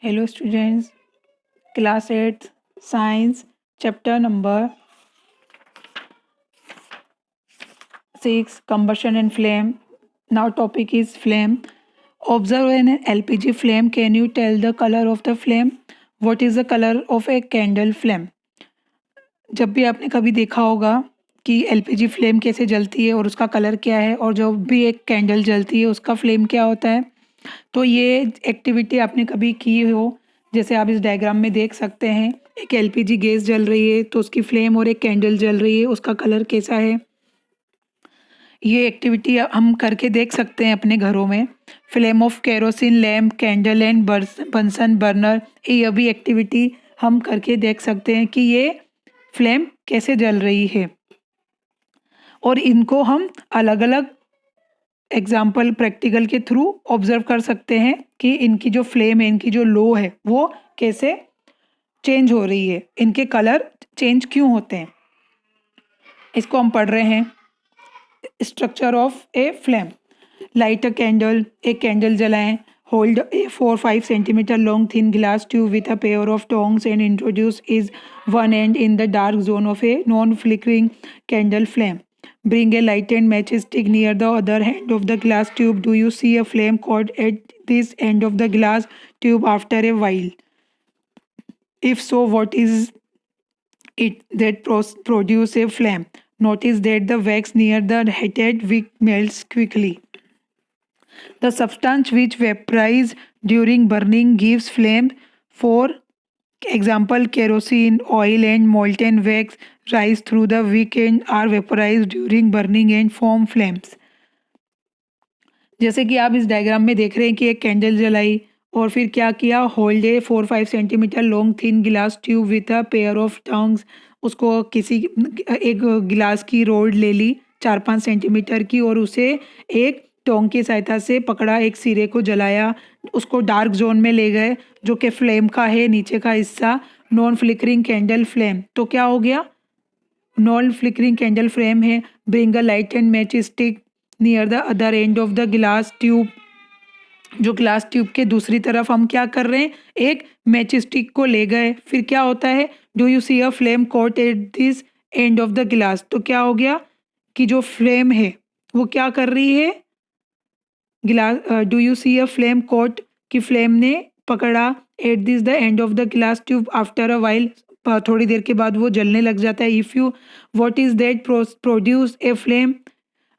Hello students, class 8 science chapter number 6 combustion and flame. Now topic is flame. Observe an LPG flame. Can you tell the color of the flame? What is the color of a candle flame? जब भी आपने कभी देखा होगा कि LPG flame कैसे जलती है और उसका कलर क्या है, और जब भी एक कैंडल जलती है उसका फ्लेम क्या होता है, तो ये एक्टिविटी आपने कभी की हो। जैसे आप इस डायग्राम में देख सकते हैं, एक एलपीजी गैस जल रही है तो उसकी फ्लेम, और एक कैंडल जल रही है उसका कलर कैसा है। ये एक्टिविटी हम करके देख सकते हैं अपने घरों में। Flame of kerosene lamp, candle and Bunsen burner, ये भी एक्टिविटी हम करके देख सकते हैं कि ये फ्लेम कैसे जल रही है। और इनको हम अलग अलग एग्जाम्पल प्रैक्टिकल के थ्रू ऑब्जर्व कर सकते हैं कि इनकी जो फ्लेम है, इनकी जो लो है, वो कैसे चेंज हो रही है, इनके कलर चेंज क्यों होते हैं। इसको हम पढ़ रहे हैं। Structure of a flame. Light a candle, एक कैंडल जलाएं। Hold a 4-5 centimeter long thin glass tube with a pair of tongs and introduce is one and in the dark zone of a non flickering candle flame. Bring a lighted matchstick near the other end of the glass tube. Do you see a flame caught at this end of the glass tube after a while? If so, what is it that produce a flame? Notice that the wax near the heated wick melts quickly. The substance which vaporizes during burning gives flame. For example, kerosene, oil and molten wax rise through the wick and are vaporized during burning and form flames. जैसे कि आप इस diagram में देख रहे हैं कि एक कैंडल जलाई और फिर क्या किया, hold a 4-5 centimeter long thin glass tube with a pair of tongs. उसको किसी एक गिलास की रोड ले ली 4-5 सेंटीमीटर की, और उसे एक टोंग की सहायता से पकड़ा, एक सिरे को जलाया, उसको डार्क जोन में ले गए जो कि फ्लेम का है नीचे का हिस्सा, नॉन फ्लिकरिंग कैंडल फ्लेम। तो क्या हो गया, नॉन फ्लिकरिंग कैंडल फ्लेम है। Bring a light and match stick near the other and of the glass tube. जो ग्लास ट्यूब के दूसरी तरफ हम क्या कर रहे हैं, एक मैच स्टिक को ले गए। फिर क्या होता है, do you see a flame caught at this end of the glass. तो क्या हो गया कि जो फ्लेम है वो क्या कर रही है, glass, do you see a flame caught, कि फ्लेम ने पकड़ा at this the end of the glass tube after a while, थोड़ी देर के बाद वो जलने लग जाता है। If you, what is that produce a flame,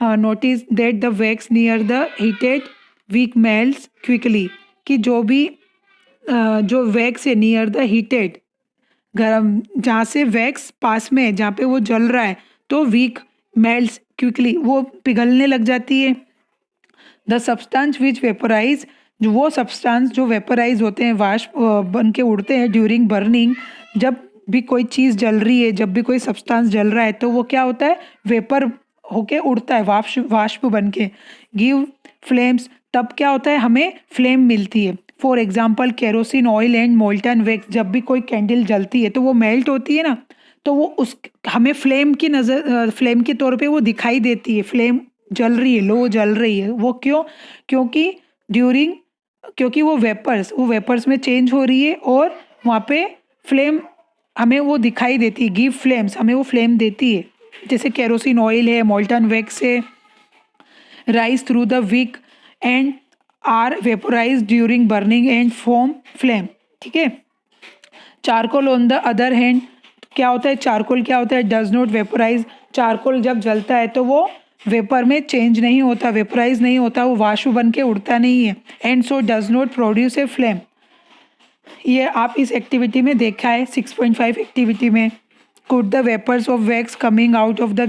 notice that the wax near the heated wick melts quickly, कि जो भी जो वैक्स है नियर द हीटेड, गरम जहाँ से वैक्स पास में है, जहाँ पे वो जल रहा है, तो विक मेल्ट्स क्विकली, वो पिघलने लग जाती है। द सब्सटेंस विच वेपोराइज, जो वो सब्सटेंस जो वेपोराइज होते हैं, वाष्प बन के उड़ते हैं ड्यूरिंग बर्निंग। जब भी कोई चीज़ जल रही है, जब भी कोई सब्सटेंस जल रहा है, तो वो क्या होता है, वेपर होके उड़ता है, वाष्प वाष्प बन के। गिव फ्लेम्स, तब क्या होता है, हमें फ्लेम मिलती है। For example, kerosene oil and molten wax, जब भी कोई कैंडल जलती है तो वो मेल्ट होती है ना, तो वो उस हमें फ्लेम की नज़र, फ्लेम के तौर पे वो दिखाई देती है, फ्लेम जल रही है, लो जल रही है। वो क्यों, क्योंकि ड्यूरिंग, क्योंकि वो वेपर्स में चेंज हो रही है, और वहाँ पे फ्लेम हमें वो दिखाई देती है। गिव फ्लेम्स, हमें वो फ्लेम देती है। जैसे केरोसिन ऑयल है, मोल्टन वैक्स है, rise through the wick and are vaporise during burning and form flame. ठीक है। Charcoal on the other hand, क्या होता है, चारकोल क्या होता है, डज नॉट वेपोराइज। चारकोल जब जलता है तो वो वेपर में चेंज नहीं होता, वेपोराइज नहीं होता, वो वाष्प बन के उड़ता नहीं है। And so does not produce a flame. ये आप इस एक्टिविटी में देखा है 6.5 एक्टिविटी में। Could the vapours of wax coming out of the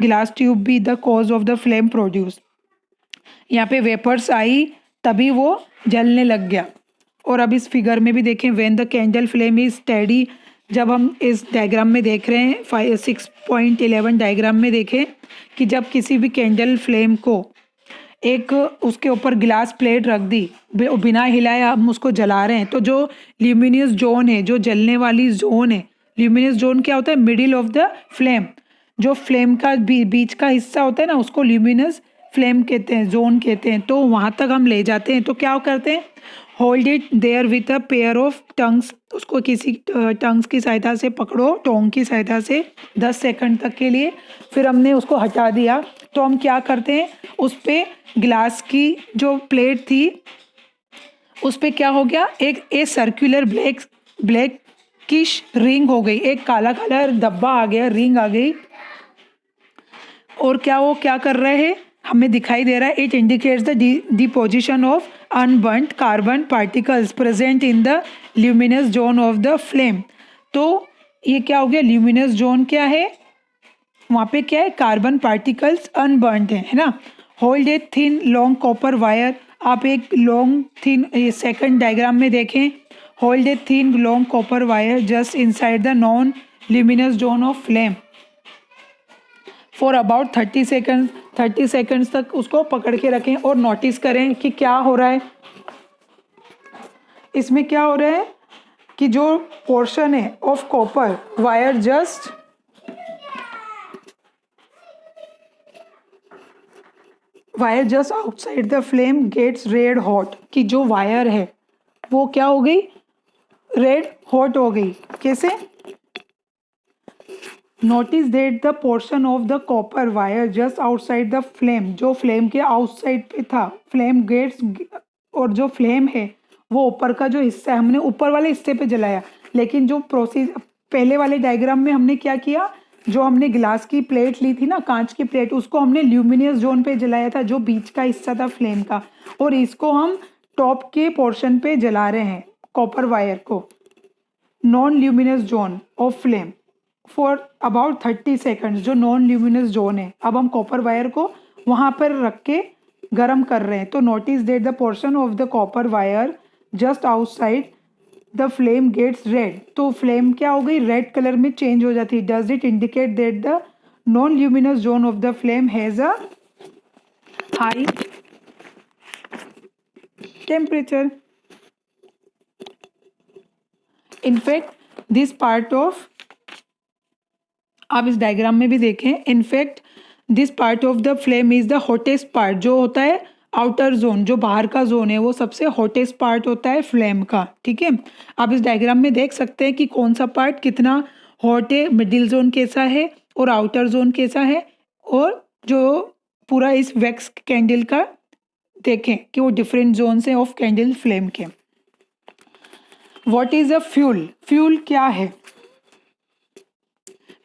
glass tube be the cause of the flame produce. यहाँ पे वेपर्स आई तभी वो जलने लग गया। और अब इस फिगर में भी देखें, when the candle flame is steady, जब हम इस डायग्राम में देख रहे हैं 6.11 डायग्राम में देखें कि जब किसी भी कैंडल फ्लेम को एक उसके ऊपर ग्लास प्लेट रख दी, बिना हिलाए हम उसको जला रहे हैं, तो जो ल्यूमिनियस जोन है, जो जलने वाली जोन है, ल्यूमिनियस जोन क्या होता है, मिडिल ऑफ द फ्लेम, जो फ्लेम का बीच का हिस्सा होता है ना, उसको ल्यूमिनस फ्लेम कहते हैं, जोन कहते हैं। तो वहाँ तक हम ले जाते हैं, तो क्या करते हैं, hold it there with a pair of tongs, उसको किसी टंग्स की सहायता से पकड़ो, टोंग की सहायता से 10 सेकंड तक के लिए। फिर हमने उसको हटा दिया तो हम क्या करते हैं, उस पर ग्लास की जो प्लेट थी उस पर क्या हो गया, एक सर्कुलर ब्लैक किश रिंग हो गई, एक काला काला धब्बा आ गया, रिंग आ गई। और क्या वो क्या कर रहे हैं, हमें दिखाई दे रहा है, it indicates the position of unburned carbon particles present in the luminous zone of the flame. तो ये क्या हो गया, ल्यूमिनस जोन क्या है, वहाँ पे क्या है, कार्बन पार्टिकल्स अनबर्न्ड है ना। Hold a thin long copper wire, आप एक लॉन्ग थिन सेकंड डायग्राम में देखें, hold a thin long copper wire just inside the non luminous zone of flame for about 30 seconds तक उसको पकड़ के रखें और नोटिस करें कि क्या हो रहा है। इसमें क्या हो रहा है कि जो पोर्शन है of copper wire just outside the flame gets red hot, कि जो वायर है वो क्या हो गई, रेड हॉट हो गई। कैसे, notice that the portion of the copper wire just outside the flame, जो फ्लेम के आउटसाइड पे था, फ्लेम गेट्स, और जो फ्लेम है वो ऊपर का जो हिस्सा है, हमने ऊपर वाले हिस्से पे जलाया, लेकिन जो प्रोसेस पहले वाले डायग्राम में हमने क्या किया, जो हमने गिलास की प्लेट ली थी ना, कांच की प्लेट, उसको हमने ल्यूमिनियस जोन पे जलाया था, जो बीच का हिस्सा था फ्लेम का, और इसको हम टॉप के पोर्शन पे जला रहे हैं कॉपर वायर को, non luminous zone of flame for about 30 seconds, जो नॉन ल्यूमिनस जोन है। अब हम कॉपर वायर को वहाँ पर रख के गर्म कर रहे हैं। तो notice that the portion of the copper wire just outside the flame gets red, तो फ्लेम क्या हो गई, रेड कलर में चेंज हो जाती है। Does it indicate that the non luminous zone of the flame has a high temperature. In fact this part of, आप इस डायग्राम में भी देखें, in fact this part of the flame is the hottest part, जो होता है आउटर जोन, जो बाहर का जोन है वो सबसे हॉटेस्ट पार्ट होता है फ्लेम का। ठीक है, आप इस डायग्राम में देख सकते हैं कि कौन सा पार्ट कितना हॉट है, मिडिल जोन कैसा है और आउटर जोन कैसा है, और जो पूरा इस वैक्स कैंडल का देखें कि वो डिफरेंट जोन है ऑफ कैंडल फ्लेम के। What is a fuel, fuel क्या है,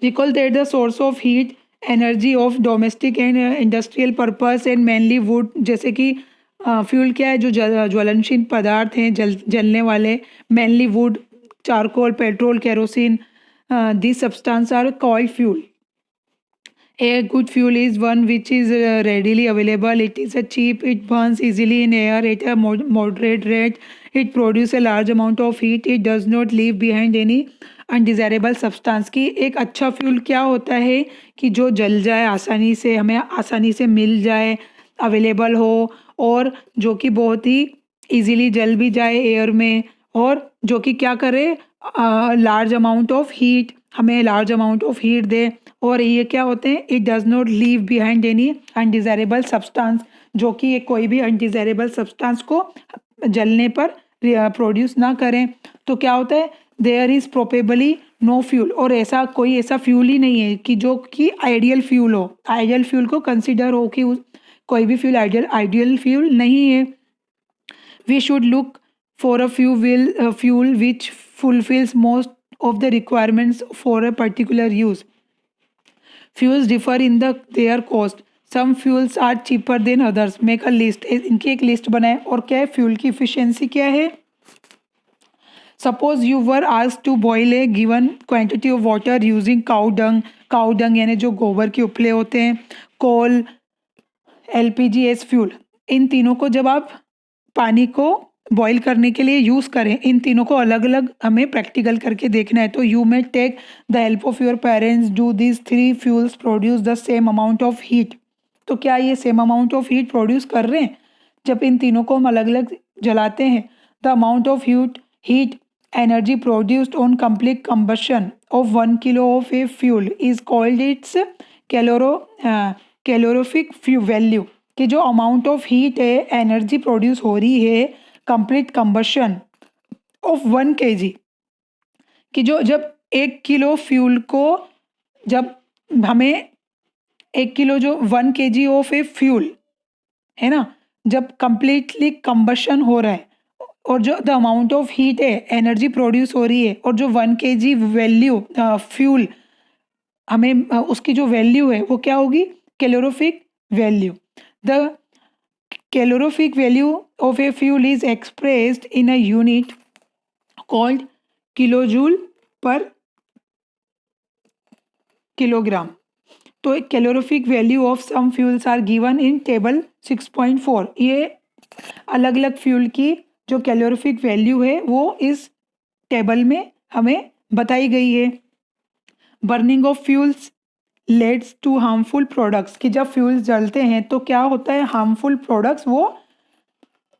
recall that the source of heat energy of domestic and industrial purpose and mainly wood, जैसे कि फ्यूल क्या है, जो ज्वलनशील पदार्थ हैं, जलने वाले, mainly wood, charcoal, petrol, kerosene, these substances are called fuel. A good fuel is one which is readily available. It is cheap. It burns easily in air at a moderate rate. It produces a large amount of heat. It does not leave behind any undesirable substance. की एक अच्छा fuel क्या होता है कि जो जल जाए आसानी से, हमें आसानी से मिल जाए, अवेलेबल हो, और जो कि बहुत ही इजीली जल भी जाए एयर में, और जो कि क्या करे, लार्ज अमाउंट ऑफ हीट, हमें लार्ज अमाउंट ऑफ हीट दे। और ये क्या होते हैं, it does not leave behind any undesirable substance, जो कि ये कोई भी अनडिज़ायरेबल सब्सटेंस को जलने पर प्रोड्यूस ना करें। तो क्या होता है, there is probably no fuel, और ऐसा कोई ऐसा फ्यूल ही नहीं है कि जो कि आइडियल फ्यूल हो, आइडियल फ्यूल को कंसिडर हो कि कोई भी फ्यूल आइडियल फ्यूल नहीं है। We should look for a fuel which fulfils most of the requirements for a particular use. Fuels differ in their cost. Some fuels are cheaper than others. Make a list. इनकी एक list बनाए, और क्या है, fuel की efficiency क्या है। Suppose you were asked to boil a given quantity of water using cow dung यानी जो गोबर के उपले होते हैं, कोल, LPG एज फ्यूल। इन तीनों को जब आप पानी को बॉईल करने के लिए यूज़ करें, इन तीनों को अलग अलग हमें प्रैक्टिकल करके देखना है। तो you may take the help of your parents, do this 3 fuels produce the same amount of heat. तो क्या ये same amount of heat produce कर रहे हैं, जब इन तीनों को हम अलग अलग जलाते हैं। The amount of heat energy produced on complete combustion of 1 kilo of a fuel is called its calorific value, कि जो अमाउंट ऑफ हीट है, एनर्जी प्रोड्यूस हो रही है कंप्लीट कंबशन ऑफ 1 kg, कि जो जब 1 किलो फ्यूल को, जब हमें 1 किलो जो 1 kg ऑफ ए फ्यूल है ना, जब कंप्लीटली कंबशन हो रहा है और जो द अमाउंट ऑफ हीट है, एनर्जी प्रोड्यूस हो रही है, और जो 1 kg वैल्यू फ्यूल हमें उसकी जो वैल्यू है वो क्या होगी, calorific value. The calorific value of a fuel is expressed in a unit called kilojoule per kilogram. तो calorific value of some fuels are given in table 6.4। ये अलग अलग फ्यूल की जो कैलोरीफिक वैल्यू है वो इस टेबल में हमें बताई गई है। Burning of fuels leads to harmful products, कि जब फ्यूल्स जलते हैं तो क्या होता है, हार्मफुल प्रोडक्ट्स वो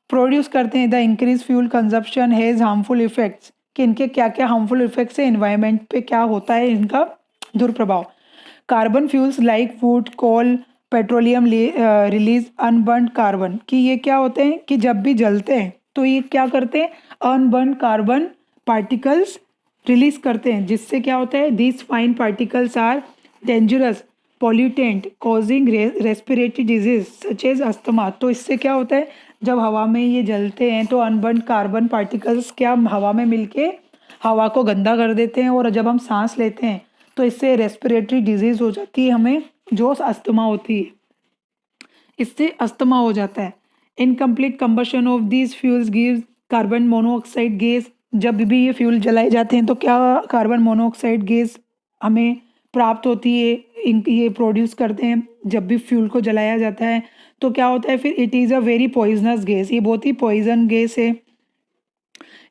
प्रोड्यूस करते हैं। The increase fuel consumption has harmful effects, कि इनके क्या क्या हार्मफुल इफेक्ट्स है, इन्वायरमेंट पे क्या होता है इनका दुष्प्रभाव। Carbon fuels like wood, coal, petroleum release unburnt carbon, कि ये क्या होते हैं कि जब भी जलते हैं तो ये क्या करते हैं, अनबर्न कार्बन पार्टिकल्स रिलीज करते हैं, जिससे क्या होता है, this fine particles are dangerous pollutant causing respiratory disease such as asthma. तो इससे क्या होता है, जब हवा में ये जलते हैं तो अनबर्न कार्बन पार्टिकल्स क्या हवा में मिलके हवा को गंदा कर देते हैं, और जब हम सांस लेते हैं तो इससे रेस्पिरेटरी डिजीज हो जाती है, हमें जो अस्थमा होती है, इससे अस्थमा हो जाता है। Incomplete combustion of these fuels gives carbon monoxide gas, जब भी ये फ्यूल जलाए जाते हैं तो क्या कार्बन मोनोऑक्साइड गैस हमें प्राप्त होती है, ये प्रोड्यूस करते हैं जब भी फ्यूल को जलाया जाता है। तो क्या होता है फिर, it is a very poisonous gas, ये बहुत ही पॉइजन गैस है।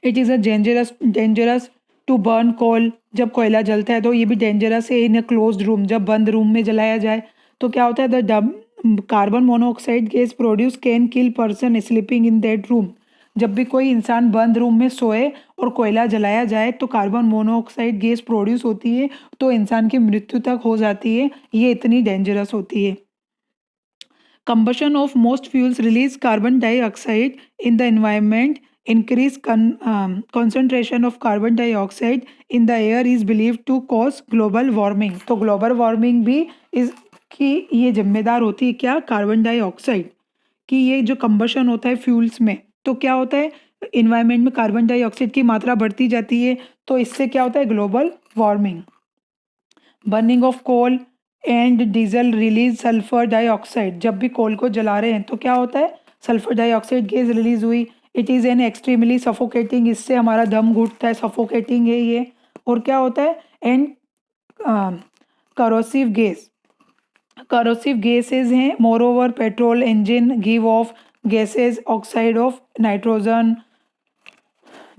It is a dangerous to burn coal, जब कोयला जलता है तो ये भी डेंजरस है। इन अ क्लोज्ड रूम, जब बंद रूम में जलाया जाए तो क्या होता है, the carbon monoxide gas produce can kill person sleeping in that room. जब भी कोई इंसान बंद रूम में सोए और कोयला जलाया जाए तो कार्बन मोनोऑक्साइड गैस प्रोड्यूस होती है, तो इंसान की मृत्यु तक हो जाती है, ये इतनी डेंजरस होती है। Combustion of most fuels release carbon dioxide in the environment. Increased concentration of carbon dioxide in the air is believed to cause global warming. तो global warming भी इसकी ये जिम्मेदार होती है क्या, कार्बन डाइऑक्साइड, कि ये जो कंबशन होता है फ्यूल्स में तो क्या होता है, इन्वायरमेंट में कार्बन डाइऑक्साइड की मात्रा बढ़ती जाती है, तो इससे क्या होता है, global warming. Burning of coal and diesel release sulphur dioxide, जब भी कोल को जला रहे हैं तो क्या होता है, सल्फर डाइऑक्साइड गैस रिलीज हुई। It is an extremely suffocating, इससे हमारा दम घुटता है, सफोकेटिंग है ये। और क्या होता है, and corrosive gas, corrosive gases हैं। Moreover petrol engine give off gases oxide of nitrogen,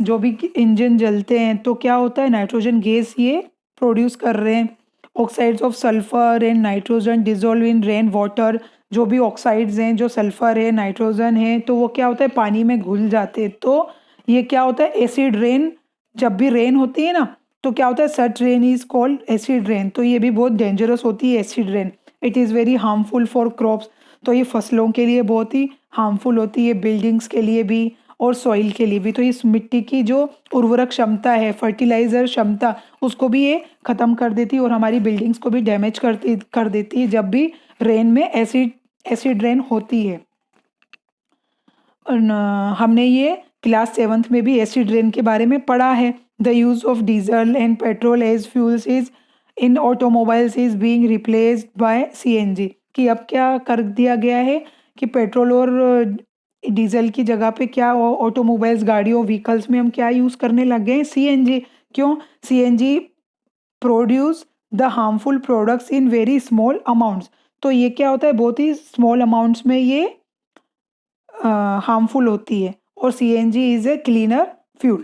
जो भी इंजन जलते हैं तो क्या होता है, नाइट्रोजन गैस ये प्रोड्यूस कर रहे हैं। Oxides of sulphur and nitrogen dissolve in rain water, जो भी ऑक्साइड्स हैं, जो सल्फर है, नाइट्रोजन है, तो वो क्या होता है, पानी में घुल जाते हैं। तो ये क्या होता है, एसिड रेन, जब भी रेन होती है ना तो क्या होता है, such rain is called acid rain, तो ये भी बहुत डेंजरस होती है acid rain. It is very harmful for crops, तो ये फसलों के लिए बहुत ही हार्मफुल होती है, बिल्डिंग्स के लिए भी और सॉइल के लिए भी। तो इस मिट्टी की जो उर्वरक क्षमता है, फर्टिलाइजर क्षमता, उसको भी ये ख़त्म कर देती है और हमारी बिल्डिंग्स को भी डैमेज कर देती है जब भी रेन में एसिड रेन होती है। हमने ये क्लास 7th में भी एसिड रेन के बारे में पढ़ा है। The use of diesel and petrol as fuels is in automobiles is being replaced by CNG, कि अब क्या कर दिया गया है कि पेट्रोल और डीजल की जगह पे क्या ऑटोमोबाइल्स, गाड़ियों, व्हीकल्स में हम क्या यूज़ करने लग गए हैं, सीएनजी। क्यों, CNG produce the harmful products in very small amounts, तो ये क्या होता है, बहुत ही स्मॉल अमाउंट्स में ये हार्मफुल होती है, और CNG is a cleaner fuel.